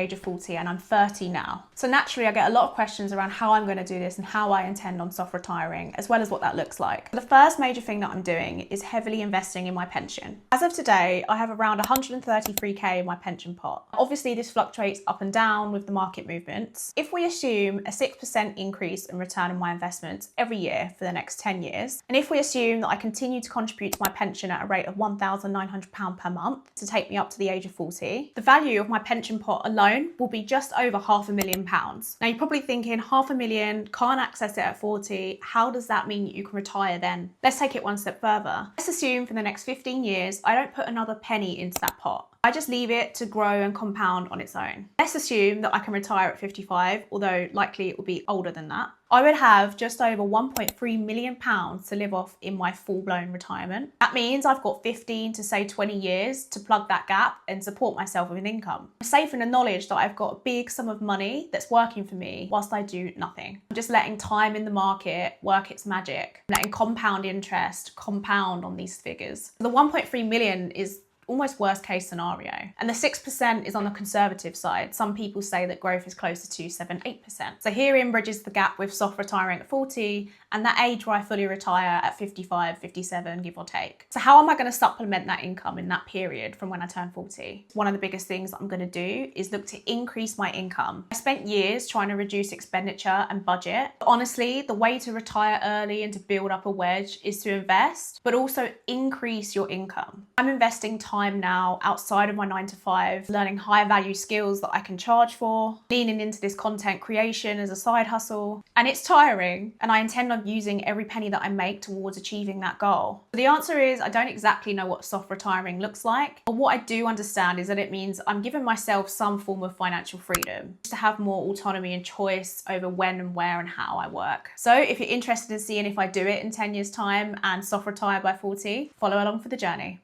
age of 40 and I'm 30 now. So naturally I get a lot of questions around how I'm going to do this and how I intend on soft retiring, as well as what that looks like. The first major thing that I'm doing is heavily investing in my pension. As of today, I have around 133k in my pension pot. Obviously this fluctuates up and down with the market movements. If we assume a 6% increase in return on my investments every year for the next 10 years, and if we assume that I continue to contribute to my pension at a rate of £1,900 per month to take me up to the age of 40, the value of my pension pot alone will be just over £500,000. Now you're probably thinking, £500,000, can't access it at 40, how does that mean you can retire then? Let's take it one step further. Let's assume for the next 15 years, I don't put another penny into that pot. I just leave it to grow and compound on its own. Let's assume that I can retire at 55, although likely it will be older than that. I would have just over £1.3 million to live off in my full-blown retirement. That means I've got 15 to say 20 years to plug that gap and support myself with an income. I'm safe in the knowledge that I've got a big sum of money that's working for me whilst I do nothing. I'm just letting time in the market work its magic, letting compound interest compound on these figures. The 1.3 million is almost worst case scenario. And the 6% is on the conservative side. Some people say that growth is closer to 7-8%. So herein bridges the gap with soft retiring at 40 and that age where I fully retire at 55, 57, give or take. So how am I going to supplement that income in that period from when I turn 40? One of the biggest things I'm going to do is look to increase my income. I spent years trying to reduce expenditure and budget. But honestly, the way to retire early and to build up a wedge is to invest, but also increase your income. I'm investing time now outside of my 9 to 5, learning higher value skills that I can charge for, leaning into this content creation as a side hustle. And it's tiring, and I intend on using every penny that I make towards achieving that goal. The answer is I don't exactly know what soft retiring looks like, but what I do understand is that it means I'm giving myself some form of financial freedom to have more autonomy and choice over when and where and how I work. So if you're interested in seeing if I do it in 10 years time and soft retire by 40, follow along for the journey.